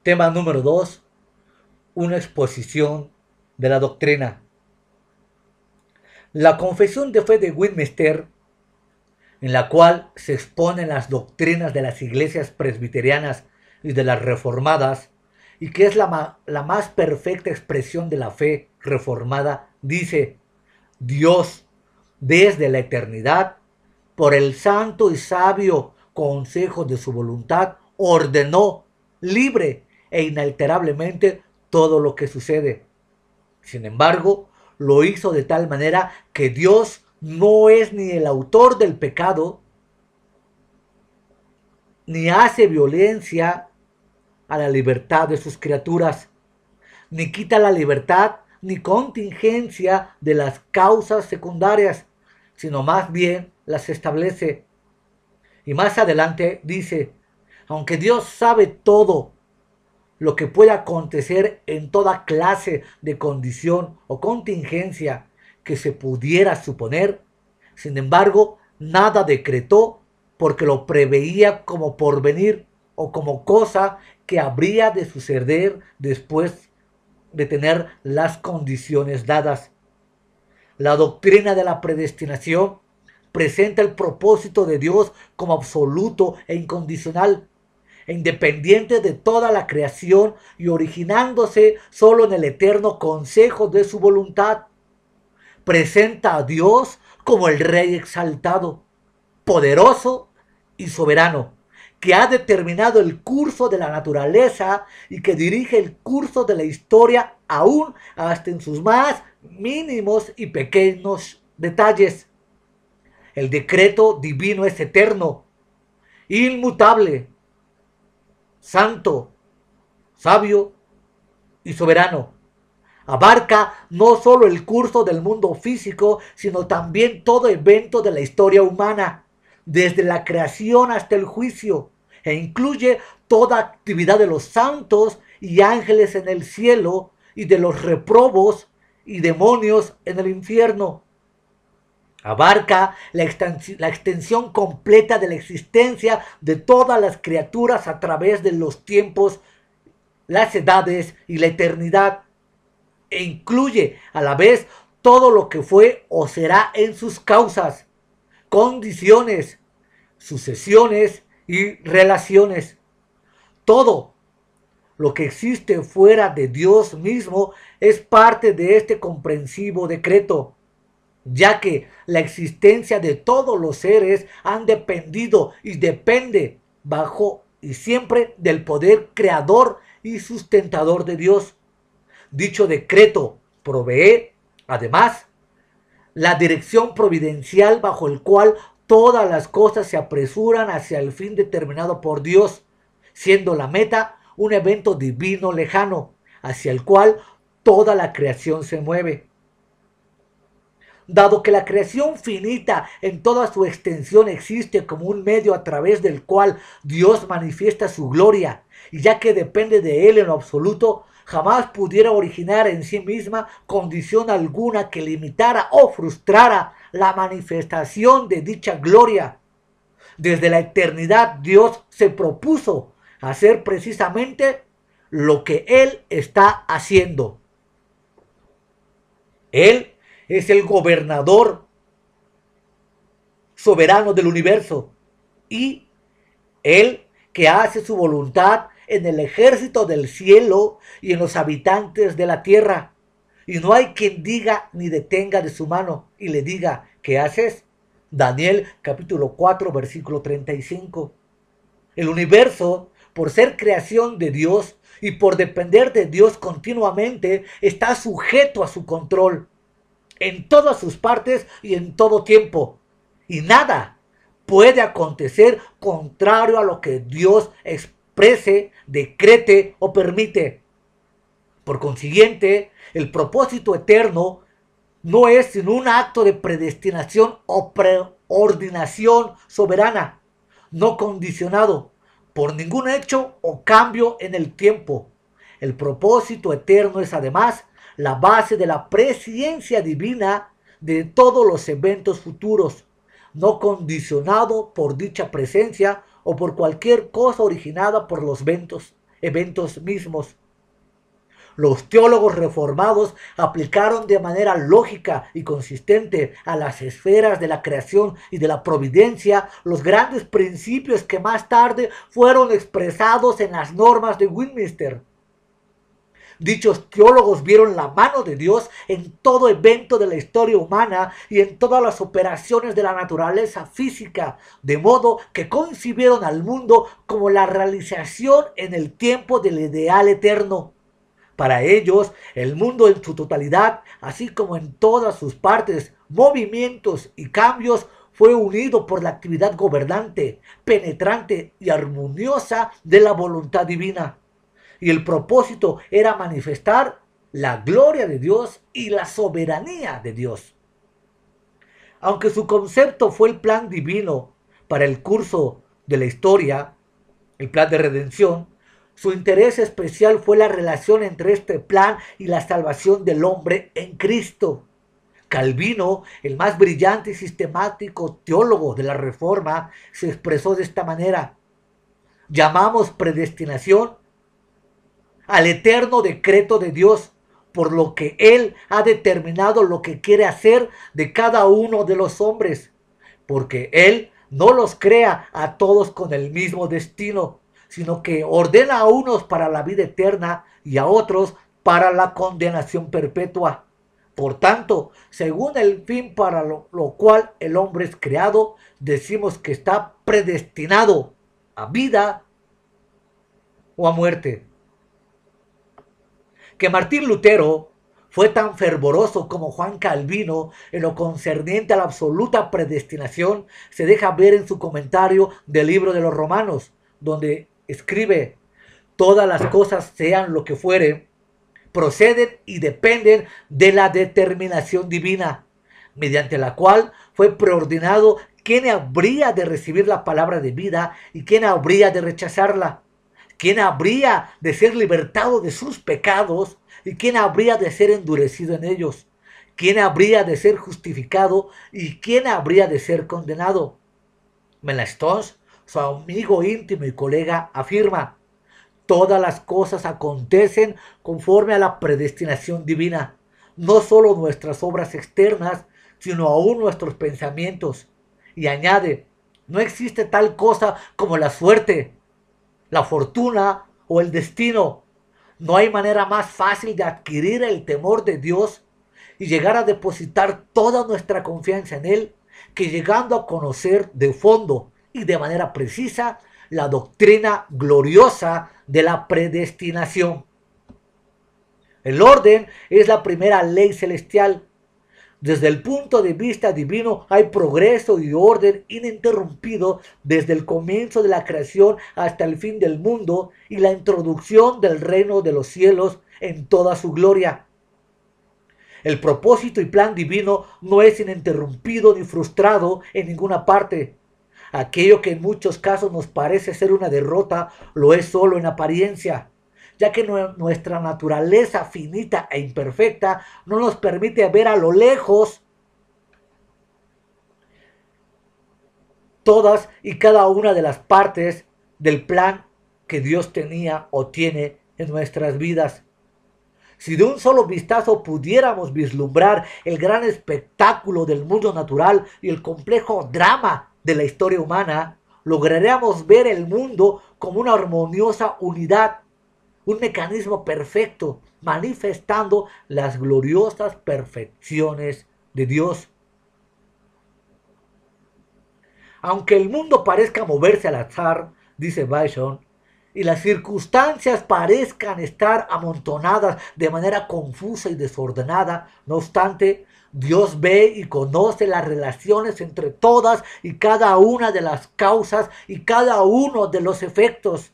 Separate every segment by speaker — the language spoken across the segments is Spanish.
Speaker 1: Tema número 2. Una exposición de la doctrina. La confesión de fe de Westminster, en la cual se exponen las doctrinas de las iglesias presbiterianas y de las reformadas, y que es la más perfecta expresión de la fe reformada, dice: Dios, desde la eternidad, por el santo y sabio consejo de su voluntad, ordenó libre e inalterablemente todo lo que sucede. Sin embargo, lo hizo de tal manera que Dios no es ni el autor del pecado, ni hace violencia a la libertad de sus criaturas, ni quita la libertad ni contingencia de las causas secundarias, sino más bien las establece. Y más adelante dice: aunque Dios sabe todo lo que puede acontecer en toda clase de condición o contingencia que se pudiera suponer, sin embargo, nada decretó porque lo preveía como porvenir o como cosa que habría de suceder después de tener las condiciones dadas. La doctrina de la predestinación presenta el propósito de Dios como absoluto e incondicional, e independiente de toda la creación y originándose solo en el eterno consejo de su voluntad. Presenta a Dios como el Rey exaltado, poderoso y soberano, que ha determinado el curso de la naturaleza y que dirige el curso de la historia aún hasta en sus más mínimos y pequeños detalles. El decreto divino es eterno, inmutable, santo, sabio y soberano. Abarca no solo el curso del mundo físico, sino también todo evento de la historia humana, desde la creación hasta el juicio, e incluye toda actividad de los santos y ángeles en el cielo y de los reprobos y demonios en el infierno. Abarca la extensión completa de la existencia de todas las criaturas a través de los tiempos, las edades y la eternidad, e incluye a la vez todo lo que fue o será en sus causas, condiciones, sucesiones y relaciones. Todo lo que existe fuera de Dios mismo es parte de este comprensivo decreto, ya que la existencia de todos los seres han dependido y depende bajo y siempre del poder creador y sustentador de Dios. Dicho decreto provee, además, la dirección providencial bajo el cual todas las cosas se apresuran hacia el fin determinado por Dios, siendo la meta un evento divino lejano, hacia el cual toda la creación se mueve. Dado que la creación finita en toda su extensión existe como un medio a través del cual Dios manifiesta su gloria, y ya que depende de Él en lo absoluto, jamás pudiera originar en sí misma condición alguna que limitara o frustrara la manifestación de dicha gloria. Desde la eternidad Dios se propuso hacer precisamente lo que Él está haciendo. Él es el gobernador soberano del universo y Él que hace su voluntad en el ejército del cielo y en los habitantes de la tierra. Y no hay quien diga ni detenga de su mano y le diga: ¿qué haces? Daniel capítulo 4 versículo 35. El universo, por ser creación de Dios y por depender de Dios continuamente, está sujeto a su control en todas sus partes y en todo tiempo. Y nada puede acontecer contrario a lo que Dios exprese, decrete o permite. Por consiguiente, el propósito eterno no es sino un acto de predestinación o preordinación soberana, no condicionado por ningún hecho o cambio en el tiempo. El propósito eterno es además la base de la presciencia divina de todos los eventos futuros, no condicionado por dicha presencia o por cualquier cosa originada por los eventos eventos mismos. Los teólogos reformados aplicaron de manera lógica y consistente a las esferas de la creación y de la providencia los grandes principios que más tarde fueron expresados en las normas de Westminster. Dichos teólogos vieron la mano de Dios en todo evento de la historia humana y en todas las operaciones de la naturaleza física, de modo que concibieron al mundo como la realización en el tiempo del ideal eterno. Para ellos, el mundo en su totalidad, así como en todas sus partes, movimientos y cambios, fue unido por la actividad gobernante, penetrante y armoniosa de la voluntad divina. Y el propósito era manifestar la gloria de Dios y la soberanía de Dios. Aunque su concepto fue el plan divino para el curso de la historia, el plan de redención, su interés especial fue la relación entre este plan y la salvación del hombre en Cristo. Calvino, el más brillante y sistemático teólogo de la Reforma, se expresó de esta manera: llamamos predestinación al eterno decreto de Dios, por lo que Él ha determinado lo que quiere hacer de cada uno de los hombres, porque Él no los crea a todos con el mismo destino, sino que ordena a unos para la vida eterna y a otros para la condenación perpetua. Por tanto, según el fin para lo cual el hombre es creado, decimos que está predestinado a vida o a muerte. Que Martín Lutero fue tan fervoroso como Juan Calvino en lo concerniente a la absoluta predestinación se deja ver en su comentario del libro de los Romanos, donde escribe: todas las cosas, sean lo que fuere, proceden y dependen de la determinación divina, mediante la cual fue preordinado quién habría de recibir la palabra de vida y quién habría de rechazarla, quién habría de ser libertado de sus pecados y quién habría de ser endurecido en ellos, quién habría de ser justificado y quién habría de ser condenado. Melanchthon, su amigo íntimo y colega, afirma: todas las cosas acontecen conforme a la predestinación divina, no solo nuestras obras externas, sino aún nuestros pensamientos. Y añade: no existe tal cosa como la suerte, la fortuna o el destino. No hay manera más fácil de adquirir el temor de Dios y llegar a depositar toda nuestra confianza en Él que llegando a conocer de fondo y de manera precisa la doctrina gloriosa de la predestinación. El orden es la primera ley celestial. Desde el punto de vista divino hay progreso y orden ininterrumpido desde el comienzo de la creación hasta el fin del mundo y la introducción del reino de los cielos en toda su gloria. El propósito y plan divino no es ininterrumpido ni frustrado en ninguna parte. Aquello que en muchos casos nos parece ser una derrota lo es solo en apariencia, ya que nuestra naturaleza finita e imperfecta no nos permite ver a lo lejos todas y cada una de las partes del plan que Dios tenía o tiene en nuestras vidas. Si de un solo vistazo pudiéramos vislumbrar el gran espectáculo del mundo natural y el complejo drama de la historia humana, lograríamos ver el mundo como una armoniosa unidad, un mecanismo perfecto, manifestando las gloriosas perfecciones de Dios. Aunque el mundo parezca moverse al azar, dice Bison, y las circunstancias parezcan estar amontonadas de manera confusa y desordenada, no obstante, Dios ve y conoce las relaciones entre todas y cada una de las causas y cada uno de los efectos,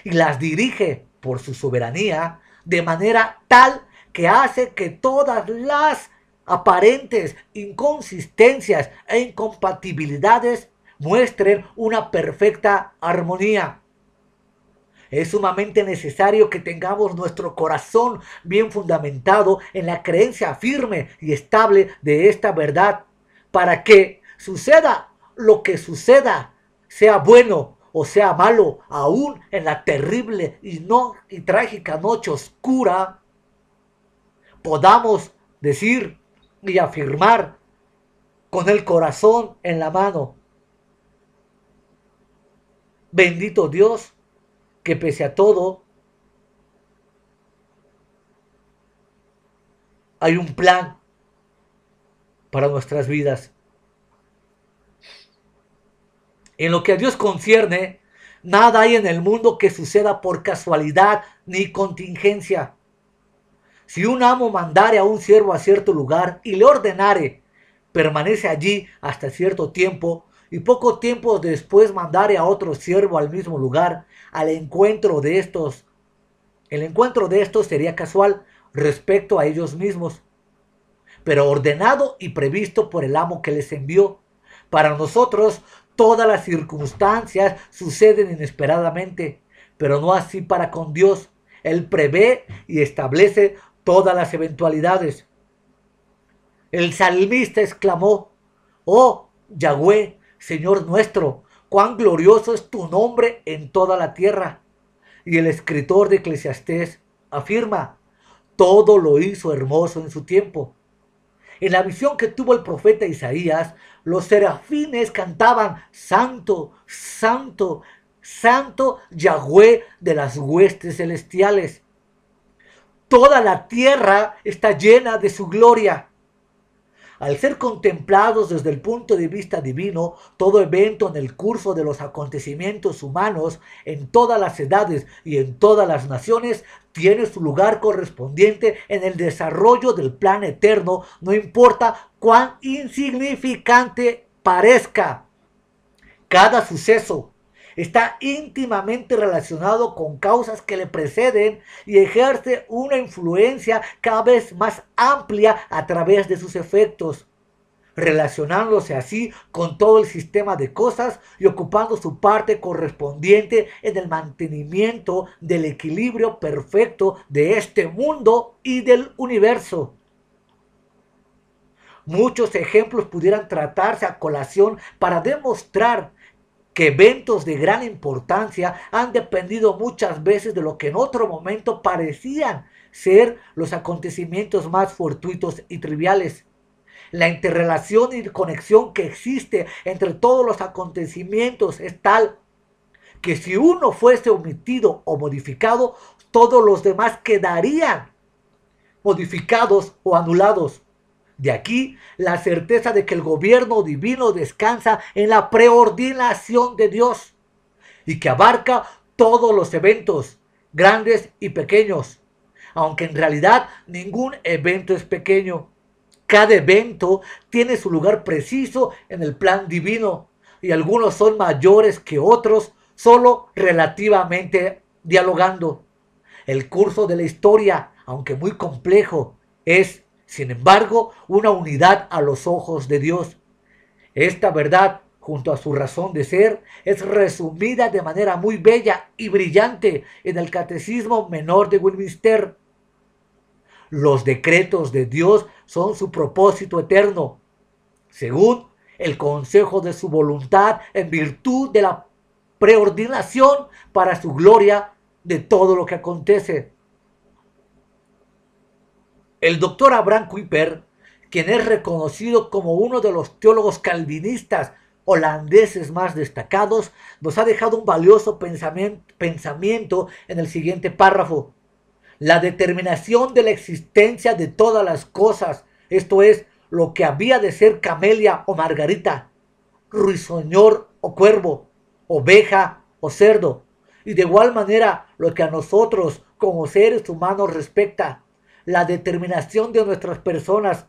Speaker 1: y las dirige por su soberanía de manera tal que hace que todas las aparentes inconsistencias e incompatibilidades muestren una perfecta armonía. Es sumamente necesario que tengamos nuestro corazón bien fundamentado en la creencia firme y estable de esta verdad, para que suceda lo que suceda, sea bueno o sea malo, aún en la terrible y trágica noche oscura, podamos decir y afirmar con el corazón en la mano: bendito Dios, que pese a todo hay un plan para nuestras vidas. En lo que a Dios concierne, nada hay en el mundo que suceda por casualidad ni contingencia. Si un amo mandare a un siervo a cierto lugar y le ordenare, permanece allí hasta cierto tiempo, y poco tiempo después mandare a otro siervo al mismo lugar, el encuentro de estos sería casual respecto a ellos mismos, pero ordenado y previsto por el amo que les envió. Para nosotros, todas las circunstancias suceden inesperadamente, pero no así para con Dios. Él prevé y establece todas las eventualidades. El salmista exclamó: oh Yahweh, Señor nuestro, cuán glorioso es tu nombre en toda la tierra. Y el escritor de Eclesiastés afirma: todo lo hizo hermoso en su tiempo. En la visión que tuvo el profeta Isaías, los serafines cantaban: Santo, Santo, Santo Yahweh de las huestes celestiales. Toda la tierra está llena de su gloria. Al ser contemplados desde el punto de vista divino, todo evento en el curso de los acontecimientos humanos en todas las edades y en todas las naciones tiene su lugar correspondiente en el desarrollo del plan eterno, no importa cuán insignificante parezca. Cada suceso está íntimamente relacionado con causas que le preceden y ejerce una influencia cada vez más amplia a través de sus efectos, relacionándose así con todo el sistema de cosas y ocupando su parte correspondiente en el mantenimiento del equilibrio perfecto de este mundo y del universo. Muchos ejemplos pudieran tratarse a colación para demostrar que eventos de gran importancia han dependido muchas veces de lo que en otro momento parecían ser los acontecimientos más fortuitos y triviales. La interrelación y conexión que existe entre todos los acontecimientos es tal que si uno fuese omitido o modificado, todos los demás quedarían modificados o anulados. De aquí la certeza de que el gobierno divino descansa en la preordinación de Dios y que abarca todos los eventos, grandes y pequeños, aunque en realidad ningún evento es pequeño. Cada evento tiene su lugar preciso en el plan divino y algunos son mayores que otros, solo relativamente dialogando. El curso de la historia, aunque muy complejo, es, sin embargo, una unidad a los ojos de Dios. Esta verdad, junto a su razón de ser, es resumida de manera muy bella y brillante en el Catecismo Menor de Westminster. Los decretos de Dios son su propósito eterno, según el consejo de su voluntad, en virtud de la preordinación para su gloria de todo lo que acontece. El doctor Abraham Kuyper, quien es reconocido como uno de los teólogos calvinistas holandeses más destacados, nos ha dejado un valioso pensamiento en el siguiente párrafo. La determinación de la existencia de todas las cosas, esto es, lo que había de ser camelia o margarita, ruiseñor o cuervo, oveja o cerdo, y de igual manera lo que a nosotros como seres humanos respecta, la determinación de nuestras personas,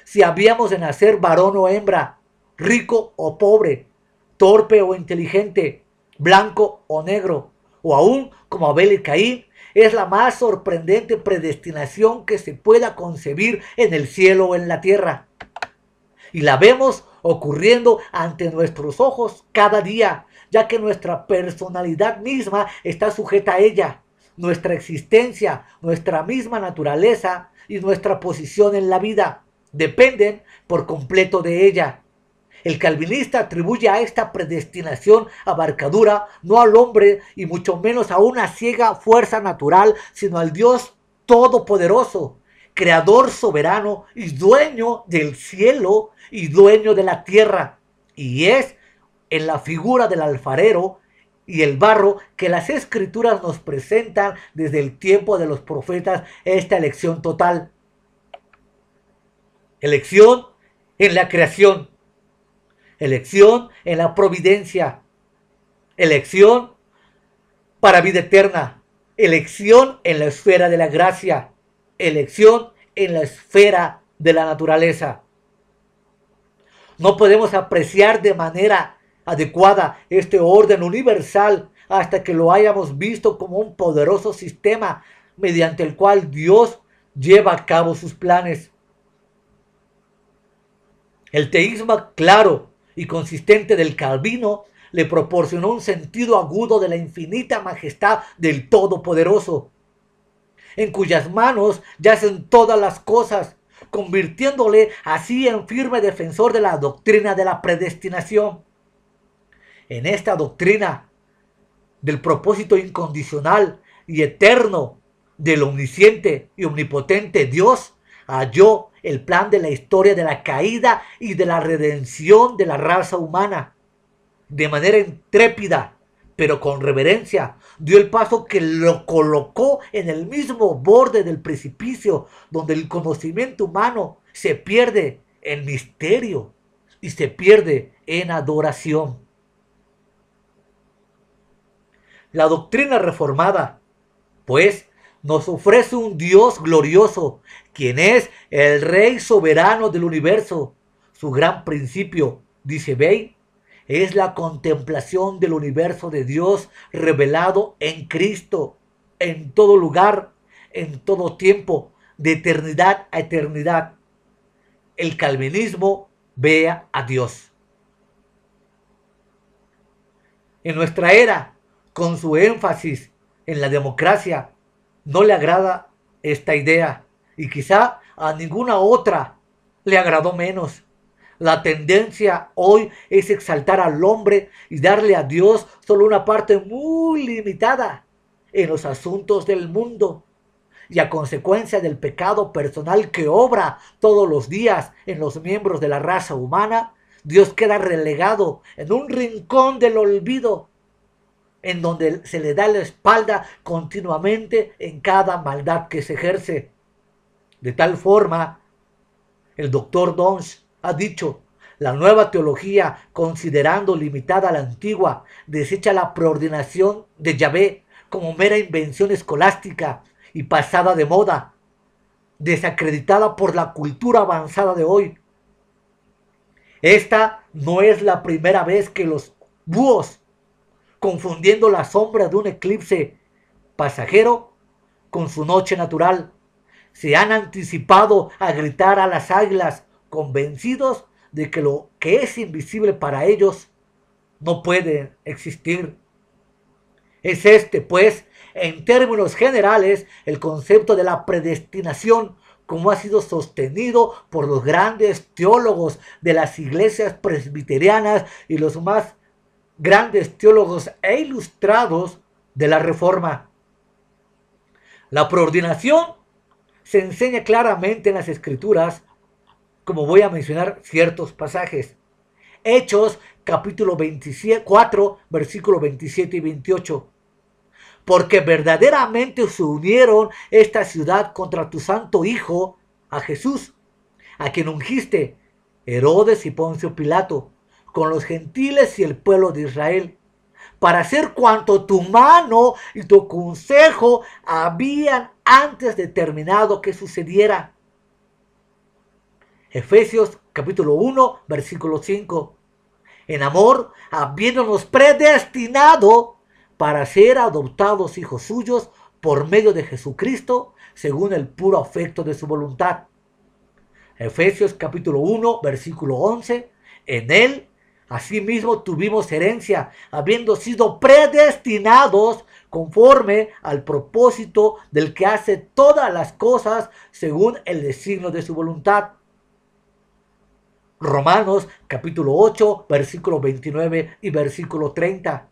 Speaker 1: si habíamos de nacer varón o hembra, rico o pobre, torpe o inteligente, blanco o negro, o aún como Abel y Caín, es la más sorprendente predestinación que se pueda concebir en el cielo o en la tierra. Y la vemos ocurriendo ante nuestros ojos cada día, ya que nuestra personalidad misma está sujeta a ella. Nuestra existencia, nuestra misma naturaleza y nuestra posición en la vida dependen por completo de ella. El calvinista atribuye a esta predestinación abarcadura no al hombre y mucho menos a una ciega fuerza natural, sino al Dios todopoderoso, creador soberano y dueño del cielo y dueño de la tierra. Y es en la figura del alfarero y el barro que las escrituras nos presentan desde el tiempo de los profetas esta elección total. Elección en la creación. Elección en la providencia. Elección para vida eterna. Elección en la esfera de la gracia. Elección en la esfera de la naturaleza. No podemos apreciar de manera adecuada este orden universal hasta que lo hayamos visto como un poderoso sistema mediante el cual Dios lleva a cabo sus planes. El teísmo claro y consistente del Calvino le proporcionó un sentido agudo de la infinita majestad del Todopoderoso, en cuyas manos yacen todas las cosas, convirtiéndole así en firme defensor de la doctrina de la predestinación. En esta doctrina del propósito incondicional y eterno del omnisciente y omnipotente Dios, halló el plan de la historia de la caída y de la redención de la raza humana. De manera intrépida, pero con reverencia, dio el paso que lo colocó en el mismo borde del precipicio, donde el conocimiento humano se pierde en misterio y se pierde en adoración. La doctrina reformada, pues, nos ofrece un Dios glorioso, quien es el Rey soberano del universo. Su gran principio, dice Bey, es la contemplación del universo de Dios revelado en Cristo, en todo lugar, en todo tiempo, de eternidad a eternidad. El calvinismo ve a Dios. En nuestra era, con su énfasis en la democracia, no le agrada esta idea y quizá a ninguna otra le agradó menos. La tendencia hoy es exaltar al hombre y darle a Dios solo una parte muy limitada en los asuntos del mundo. Y a consecuencia del pecado personal que obra todos los días en los miembros de la raza humana, Dios queda relegado en un rincón del olvido, en donde se le da la espalda continuamente en cada maldad que se ejerce. De tal forma, el doctor Dons ha dicho, la nueva teología, considerando limitada a la antigua, desecha la preordinación de Yahvé como mera invención escolástica y pasada de moda, desacreditada por la cultura avanzada de hoy. Esta no es la primera vez que los búhos, confundiendo la sombra de un eclipse pasajero con su noche natural, se han anticipado a gritar a las águilas, convencidos de que lo que es invisible para ellos no puede existir. Es este, pues, en términos generales, el concepto de la predestinación, como ha sido sostenido por los grandes teólogos de las iglesias presbiterianas y los más grandes teólogos e ilustrados de la Reforma. La preordinación se enseña claramente en las Escrituras, como voy a mencionar ciertos pasajes. Hechos, capítulo 24, versículos 27 y 28. Porque verdaderamente se unieron esta ciudad contra tu santo Hijo, a Jesús, a quien ungiste, Herodes y Poncio Pilato, con los gentiles y el pueblo de Israel, para hacer cuanto tu mano y tu consejo habían antes determinado que sucediera. Efesios capítulo 1, versículo 5. En amor, habiéndonos predestinado para ser adoptados hijos suyos por medio de Jesucristo, según el puro afecto de su voluntad. Efesios capítulo 1, versículo 11. En él, asimismo, tuvimos herencia, habiendo sido predestinados conforme al propósito del que hace todas las cosas según el designio de su voluntad. Romanos capítulo 8, versículo 29 y versículo 30.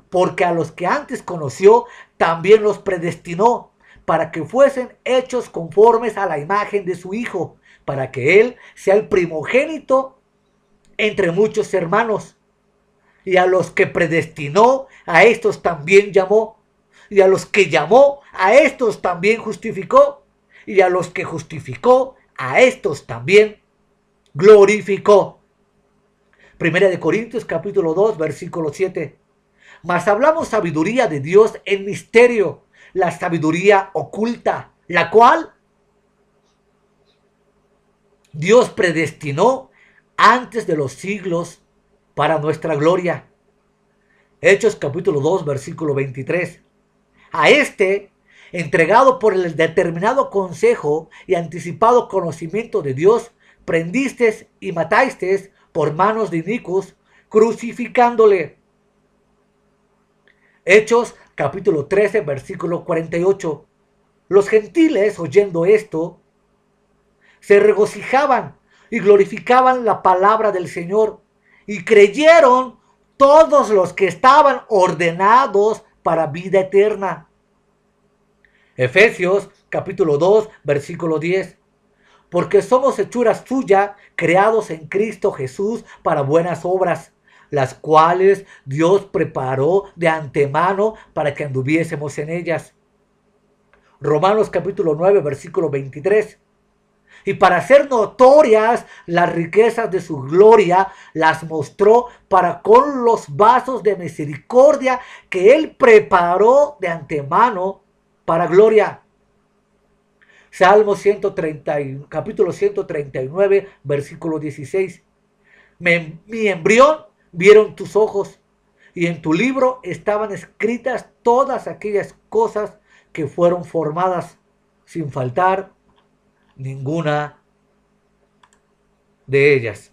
Speaker 1: Porque a los que antes conoció, también los predestinó para que fuesen hechos conformes a la imagen de su Hijo, para que Él sea el primogénito entre muchos hermanos. Y a los que predestinó, a estos también llamó. Y a los que llamó, a estos también justificó. Y a los que justificó, a estos también glorificó. Primera de Corintios capítulo 2, versículo 7. Mas hablamos sabiduría de Dios en misterio, la sabiduría oculta, la cual Dios predestinó antes de los siglos para nuestra gloria. Hechos capítulo 2, versículo 23. A este, entregado por el determinado consejo y anticipado conocimiento de Dios, prendisteis y matasteis por manos de inicuos, crucificándole. Hechos capítulo 13, versículo 48. Los gentiles, oyendo esto, se regocijaban y glorificaban la palabra del Señor, y creyeron todos los que estaban ordenados para vida eterna. Efesios capítulo 2, versículo 10. Porque somos hechuras suyas, creados en Cristo Jesús para buenas obras, las cuales Dios preparó de antemano para que anduviésemos en ellas. Romanos capítulo 9, versículo 23. Y para hacer notorias las riquezas de su gloria, las mostró para con los vasos de misericordia que Él preparó de antemano para gloria. Salmo 130, capítulo 139, versículo 16. Mi embrión vieron tus ojos, y en tu libro estaban escritas todas aquellas cosas que fueron formadas, sin faltar ninguna de ellas.